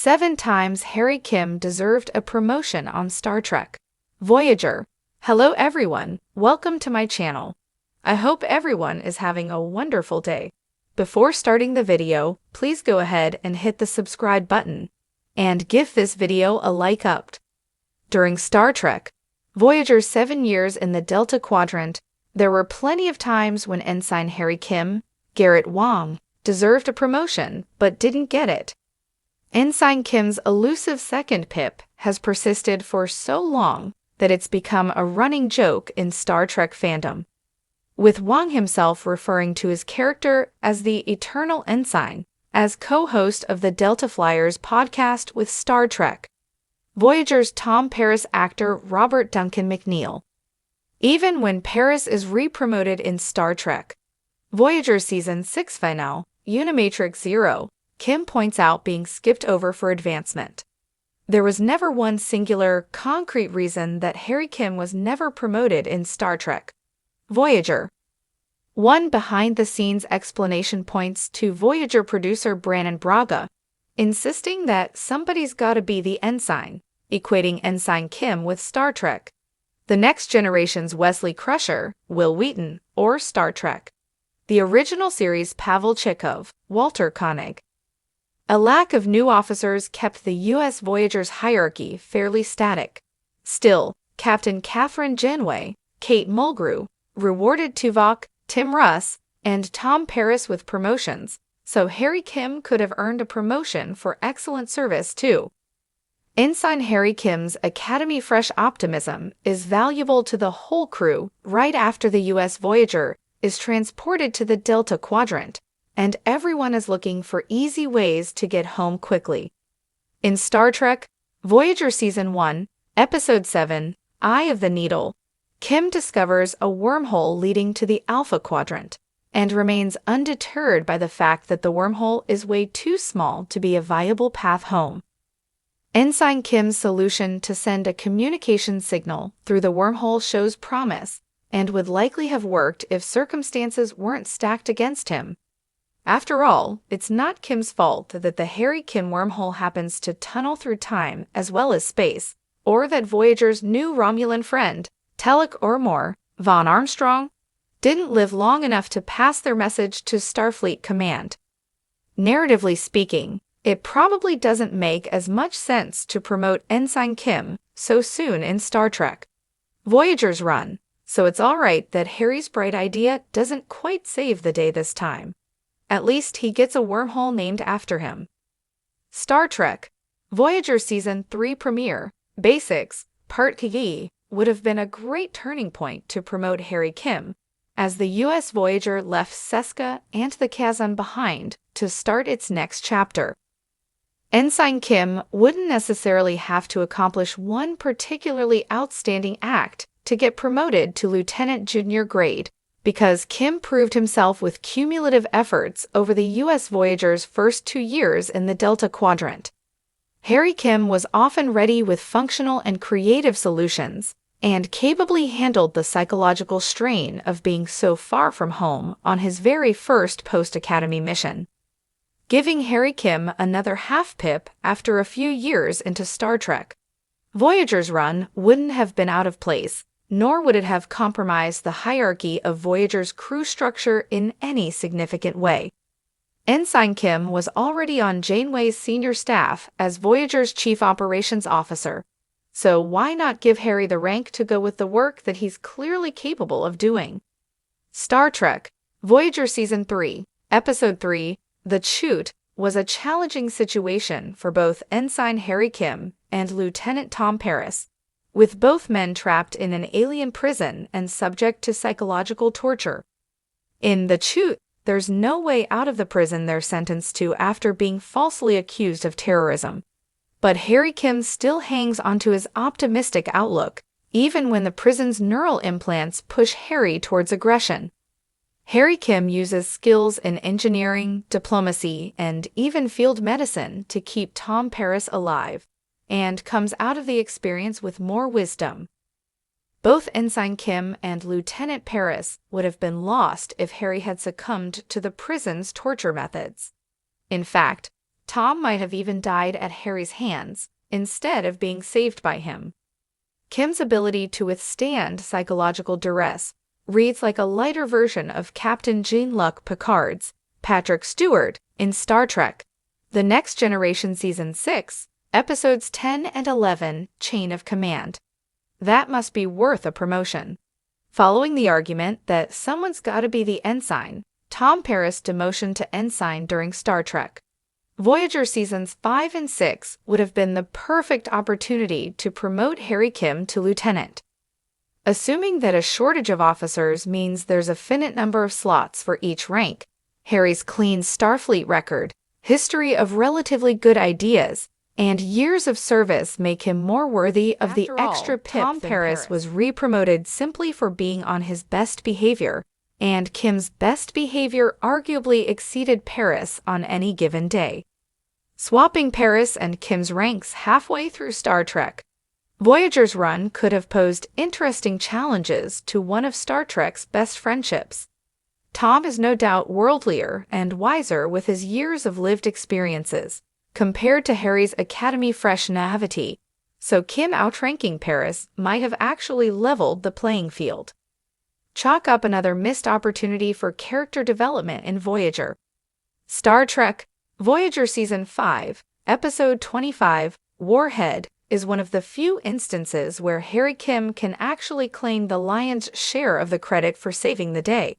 7 times Harry Kim deserved a promotion on Star Trek. Voyager. Hello everyone, welcome to my channel. I hope everyone is having a wonderful day. Before starting the video, please go ahead and hit the subscribe button and give this video a like up. During Star Trek, Voyager's 7 years in the Delta Quadrant, there were plenty of times when Ensign Harry Kim, Garrett Wang, deserved a promotion but didn't get it. Ensign Kim's elusive second pip has persisted for so long that it's become a running joke in Star Trek fandom, with Wang himself referring to his character as the Eternal Ensign, as co-host of the Delta Flyers podcast with Star Trek. Voyager's Tom Paris actor Robert Duncan McNeil. Even when Paris is re-promoted in Star Trek, Voyager Season 6 finale, Unimatrix Zero, Kim points out being skipped over for advancement. There was never one singular, concrete reason that Harry Kim was never promoted in Star Trek. Voyager. One behind-the-scenes explanation points to Voyager producer Brannon Braga, insisting that somebody's gotta be the ensign, equating Ensign Kim with Star Trek. The Next Generation's Wesley Crusher, Will Wheaton, or Star Trek. The original series' Pavel Chekhov, Walter Koenig. A lack of new officers kept the U.S. Voyager's hierarchy fairly static. Still, Captain Kathryn Janeway, Kate Mulgrew, rewarded Tuvok, Tim Russ, and Tom Paris with promotions, so Harry Kim could have earned a promotion for excellent service too. Ensign Harry Kim's Academy-fresh optimism is valuable to the whole crew right after the U.S. Voyager is transported to the Delta Quadrant, and everyone is looking for easy ways to get home quickly. In Star Trek, Voyager Season 1, Episode 7, Eye of the Needle, Kim discovers a wormhole leading to the Alpha Quadrant, and remains undeterred by the fact that the wormhole is way too small to be a viable path home. Ensign Kim's solution to send a communication signal through the wormhole shows promise, and would likely have worked if circumstances weren't stacked against him. After all, it's not Kim's fault that the Harry Kim wormhole happens to tunnel through time as well as space, or that Voyager's new Romulan friend, Telek or Von Armstrong, didn't live long enough to pass their message to Starfleet Command. Narratively speaking, it probably doesn't make as much sense to promote Ensign Kim so soon in Star Trek. Voyager's run, so it's alright that Harry's bright idea doesn't quite save the day this time. At least he gets a wormhole named after him. Star Trek, Voyager Season 3 premiere, Basics, Part Kyi, would have been a great turning point to promote Harry Kim, as the U.S. Voyager left Seska and the Kazon behind to start its next chapter. Ensign Kim wouldn't necessarily have to accomplish one particularly outstanding act to get promoted to Lieutenant Junior grade, because Kim proved himself with cumulative efforts over the U.S. Voyager's first 2 years in the Delta Quadrant. Harry Kim was often ready with functional and creative solutions, and capably handled the psychological strain of being so far from home on his very first post-academy mission. Giving Harry Kim another half-pip after a few years into Star Trek, Voyager's run wouldn't have been out of place, nor would it have compromised the hierarchy of Voyager's crew structure in any significant way. Ensign Kim was already on Janeway's senior staff as Voyager's Chief Operations Officer, so why not give Harry the rank to go with the work that he's clearly capable of doing? Star Trek, Voyager Season 3, Episode 3, The Chute, was a challenging situation for both Ensign Harry Kim and Lieutenant Tom Paris, with both men trapped in an alien prison and subject to psychological torture. In The Chute, there's no way out of the prison they're sentenced to after being falsely accused of terrorism. But Harry Kim still hangs onto his optimistic outlook, even when the prison's neural implants push Harry towards aggression. Harry Kim uses skills in engineering, diplomacy, and even field medicine to keep Tom Paris alive, and comes out of the experience with more wisdom. Both Ensign Kim and Lieutenant Paris would have been lost if Harry had succumbed to the prison's torture methods. In fact, Tom might have even died at Harry's hands, instead of being saved by him. Kim's ability to withstand psychological duress reads like a lighter version of Captain Jean-Luc Picard's Patrick Stewart in Star Trek: The Next Generation Season 6, Episodes 10 and 11, Chain of Command. That must be worth a promotion. Following the argument that someone's gotta be the ensign, Tom Paris demotion to ensign during Star Trek Voyager Seasons 5 and 6 would have been the perfect opportunity to promote Harry Kim to lieutenant. Assuming that a shortage of officers means there's a finite number of slots for each rank, Harry's clean Starfleet record, history of relatively good ideas, and years of service make him more worthy of the extra pip. Tom Paris was re-promoted simply for being on his best behavior, and Kim's best behavior arguably exceeded Paris on any given day. Swapping Paris and Kim's ranks halfway through Star Trek Voyager's run could have posed interesting challenges to one of Star Trek's best friendships. Tom is no doubt worldlier and wiser with his years of lived experiences, compared to Harry's Academy fresh naivety, so Kim outranking Paris might have actually leveled the playing field. Chalk up another missed opportunity for character development in Voyager. Star Trek Voyager Season 5, Episode 25, Warhead, is one of the few instances where Harry Kim can actually claim the lion's share of the credit for saving the day.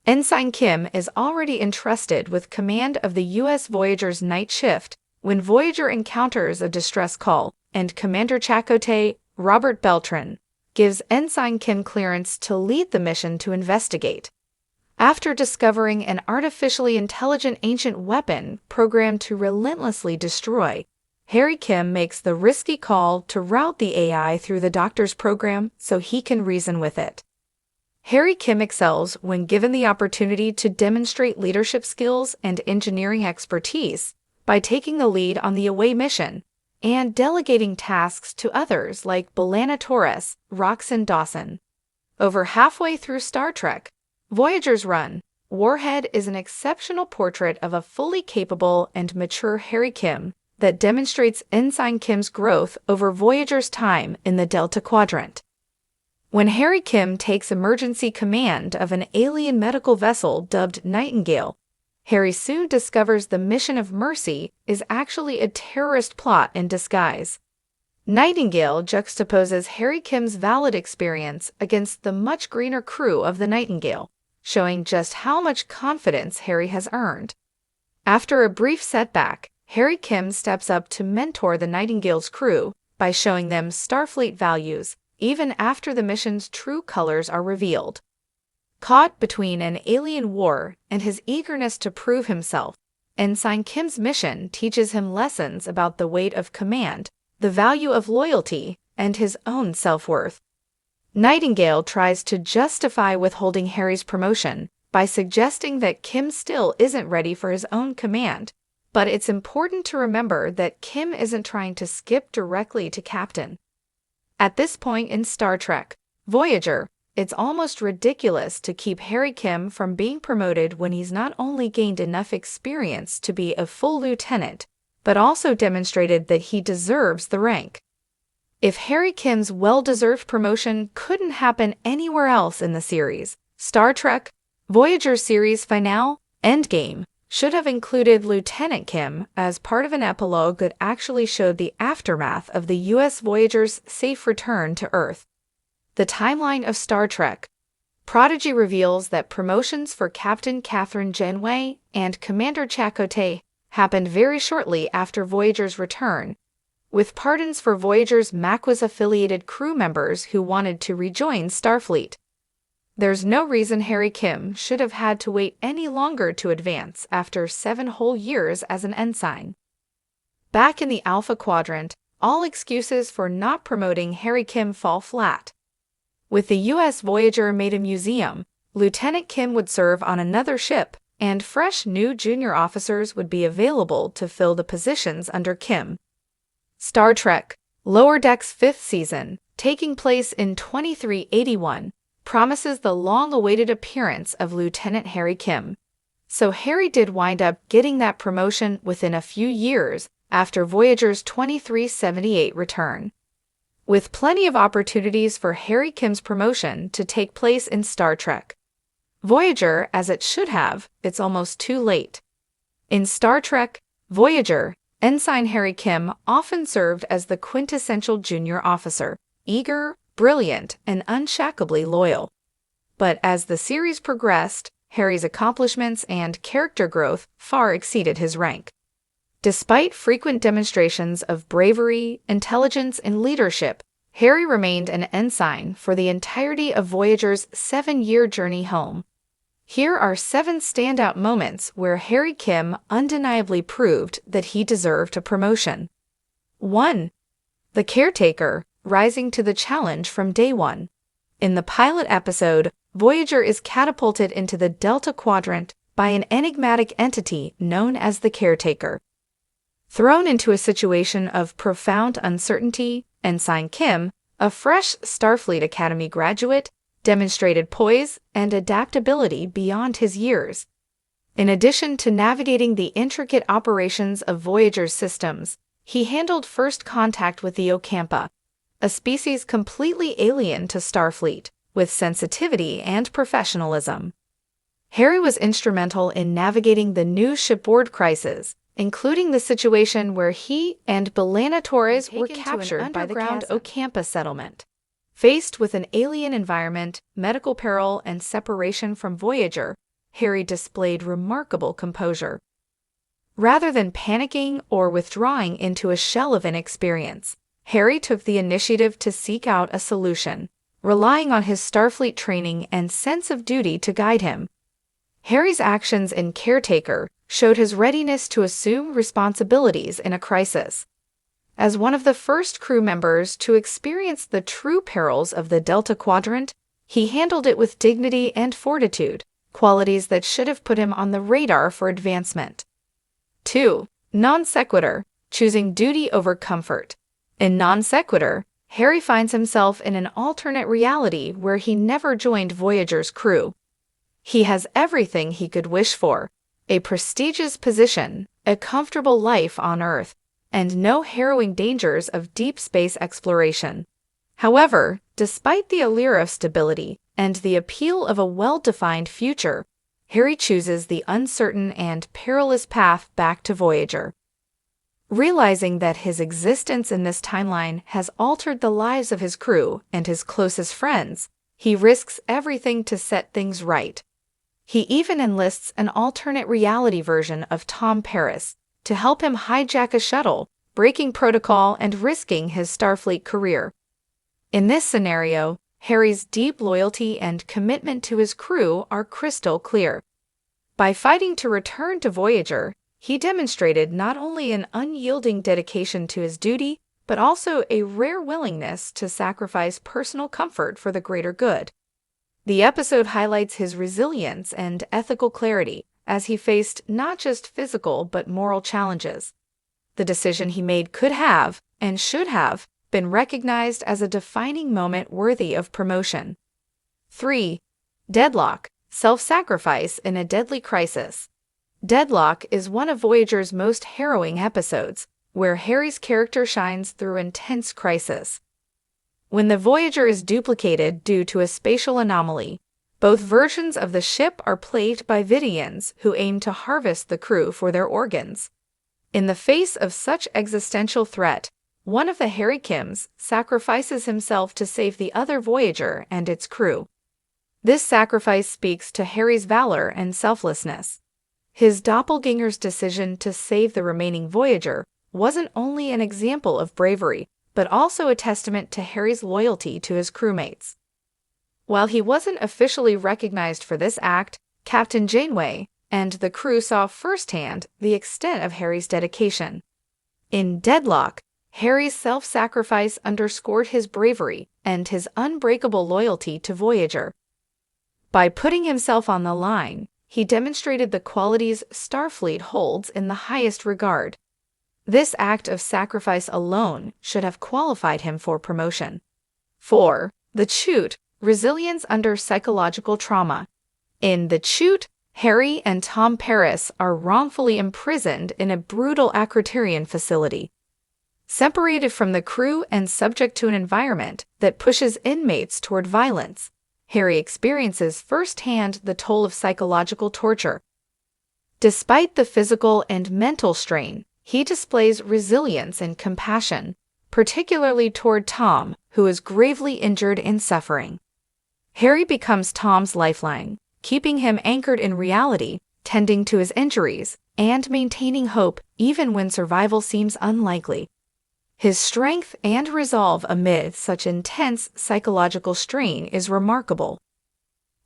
Ensign Kim is already entrusted with command of the U.S. Voyager's night shift when Voyager encounters a distress call, and Commander Chakotay, Robert Beltran, gives Ensign Kim clearance to lead the mission to investigate. After discovering an artificially intelligent ancient weapon programmed to relentlessly destroy, Harry Kim makes the risky call to route the AI through the doctor's program so he can reason with it. Harry Kim excels when given the opportunity to demonstrate leadership skills and engineering expertise by taking the lead on the away mission and delegating tasks to others like B'Elanna Torres, Roxanne Dawson. Over halfway through Star Trek Voyager's run, Warhead is an exceptional portrait of a fully capable and mature Harry Kim that demonstrates Ensign Kim's growth over Voyager's time in the Delta Quadrant. When Harry Kim takes emergency command of an alien medical vessel dubbed Nightingale, Harry soon discovers the mission of Mercy is actually a terrorist plot in disguise. Nightingale juxtaposes Harry Kim's valid experience against the much greener crew of the Nightingale, showing just how much confidence Harry has earned. After a brief setback, Harry Kim steps up to mentor the Nightingale's crew by showing them Starfleet values, even after the mission's true colors are revealed. Caught between an alien war and his eagerness to prove himself, Ensign Kim's mission teaches him lessons about the weight of command, the value of loyalty, and his own self-worth. Nightingale tries to justify withholding Harry's promotion by suggesting that Kim still isn't ready for his own command, but it's important to remember that Kim isn't trying to skip directly to captain. At this point in Star Trek Voyager, it's almost ridiculous to keep Harry Kim from being promoted when he's not only gained enough experience to be a full lieutenant, but also demonstrated that he deserves the rank. If Harry Kim's well-deserved promotion couldn't happen anywhere else in the series, Star Trek Voyager series finale, Endgame, should have included Lieutenant Kim as part of an epilogue that actually showed the aftermath of the U.S. Voyager's safe return to Earth. The timeline of Star Trek Prodigy reveals that promotions for Captain Catherine Janeway and Commander Chakotay happened very shortly after Voyager's return, with pardons for Voyager's MACWAS-affiliated crew members who wanted to rejoin Starfleet. There's no reason Harry Kim should have had to wait any longer to advance after 7 whole years as an ensign. Back in the Alpha Quadrant, all excuses for not promoting Harry Kim fall flat. With the U.S. Voyager made a museum, Lieutenant Kim would serve on another ship, and fresh new junior officers would be available to fill the positions under Kim. Star Trek Lower Decks 5th season, taking place in 2381, promises the long-awaited appearance of Lieutenant Harry Kim. So Harry did wind up getting that promotion within a few years after Voyager's 2378 return. With plenty of opportunities for Harry Kim's promotion to take place in Star Trek Voyager, as it should have, it's almost too late. In Star Trek Voyager, Ensign Harry Kim often served as the quintessential junior officer, eager, brilliant, and unshackably loyal. But as the series progressed, Harry's accomplishments and character growth far exceeded his rank. Despite frequent demonstrations of bravery, intelligence, and leadership, Harry remained an ensign for the entirety of Voyager's 7-year journey home. Here are 7 standout moments where Harry Kim undeniably proved that he deserved a promotion. 1. The caretaker, rising to the challenge from day one. In the pilot episode, Voyager is catapulted into the Delta Quadrant by an enigmatic entity known as the caretaker. Thrown into a situation of profound uncertainty, Ensign Kim, a fresh Starfleet Academy graduate, demonstrated poise and adaptability beyond his years. In addition to navigating the intricate operations of Voyager's systems, he handled first contact with the Ocampa, a species completely alien to Starfleet, with sensitivity and professionalism. Harry was instrumental in navigating the new shipboard crisis, including the situation where he and B'Elanna Torres were captured by the Ocampa settlement. Faced with an alien environment, medical peril, and separation from Voyager, Harry displayed remarkable composure. Rather than panicking or withdrawing into a shell of inexperience, Harry took the initiative to seek out a solution, relying on his Starfleet training and sense of duty to guide him. Harry's actions in Caretaker showed his readiness to assume responsibilities in a crisis. As one of the first crew members to experience the true perils of the Delta Quadrant, he handled it with dignity and fortitude, qualities that should have put him on the radar for advancement. 2. Non sequitur, choosing duty over comfort. In Non sequitur, Harry finds himself in an alternate reality where he never joined Voyager's crew. He has everything he could wish for: a prestigious position, a comfortable life on Earth, and no harrowing dangers of deep space exploration. However, despite the allure of stability and the appeal of a well-defined future, Harry chooses the uncertain and perilous path back to Voyager. Realizing that his existence in this timeline has altered the lives of his crew and his closest friends, he risks everything to set things right. He even enlists an alternate reality version of Tom Paris to help him hijack a shuttle, breaking protocol and risking his Starfleet career. In this scenario, Harry's deep loyalty and commitment to his crew are crystal clear. By fighting to return to Voyager, he demonstrated not only an unyielding dedication to his duty, but also a rare willingness to sacrifice personal comfort for the greater good. The episode highlights his resilience and ethical clarity as he faced not just physical but moral challenges. The decision he made could have, and should have, been recognized as a defining moment worthy of promotion. 3. Deadlock, self-sacrifice in a deadly crisis. Deadlock is one of Voyager's most harrowing episodes, where Harry's character shines through intense crisis. When the Voyager is duplicated due to a spatial anomaly, both versions of the ship are plagued by Vidians who aim to harvest the crew for their organs. In the face of such existential threat, one of the Harry Kims sacrifices himself to save the other Voyager and its crew. This sacrifice speaks to Harry's valor and selflessness. His doppelganger's decision to save the remaining Voyager wasn't only an example of bravery, but also a testament to Harry's loyalty to his crewmates. While he wasn't officially recognized for this act, Captain Janeway and the crew saw firsthand the extent of Harry's dedication. In Deadlock, Harry's self-sacrifice underscored his bravery and his unbreakable loyalty to Voyager. By putting himself on the line, he demonstrated the qualities Starfleet holds in the highest regard. This act of sacrifice alone should have qualified him for promotion. 4. The Chute, resilience under psychological trauma. In The Chute, Harry and Tom Paris are wrongfully imprisoned in a brutal Acriterian facility. Separated from the crew and subject to an environment that pushes inmates toward violence, Harry experiences firsthand the toll of psychological torture. Despite the physical and mental strain, he displays resilience and compassion, particularly toward Tom, who is gravely injured and suffering. Harry becomes Tom's lifeline, keeping him anchored in reality, tending to his injuries, and maintaining hope even when survival seems unlikely. His strength and resolve amid such intense psychological strain is remarkable.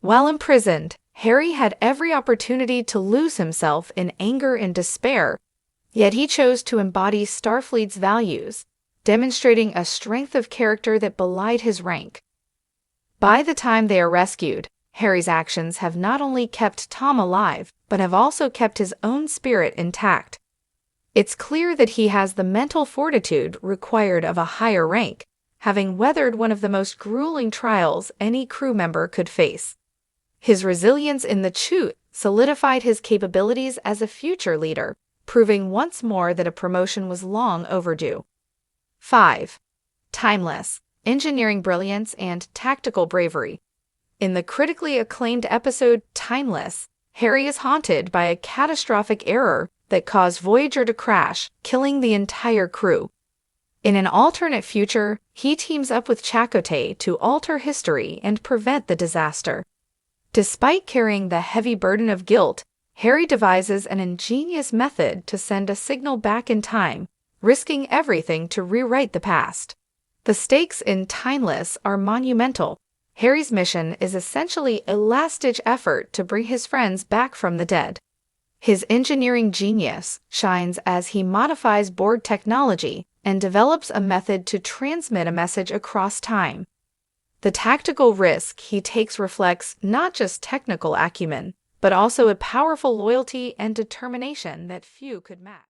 While imprisoned, Harry had every opportunity to lose himself in anger and despair, yet he chose to embody Starfleet's values, demonstrating a strength of character that belied his rank. By the time they are rescued, Harry's actions have not only kept Tom alive, but have also kept his own spirit intact. It's clear that he has the mental fortitude required of a higher rank, having weathered one of the most grueling trials any crew member could face. His resilience in the chute solidified his capabilities as a future leader, proving once more that a promotion was long overdue. 5. Timeless, engineering brilliance and tactical bravery. In the critically acclaimed episode Timeless, Harry is haunted by a catastrophic error that caused Voyager to crash, killing the entire crew. In an alternate future, he teams up with Chakotay to alter history and prevent the disaster. Despite carrying the heavy burden of guilt, Harry devises an ingenious method to send a signal back in time, risking everything to rewrite the past. The stakes in Timeless are monumental. Harry's mission is essentially a last-ditch effort to bring his friends back from the dead. His engineering genius shines as he modifies Borg technology and develops a method to transmit a message across time. The tactical risk he takes reflects not just technical acumen, but also a powerful loyalty and determination that few could match.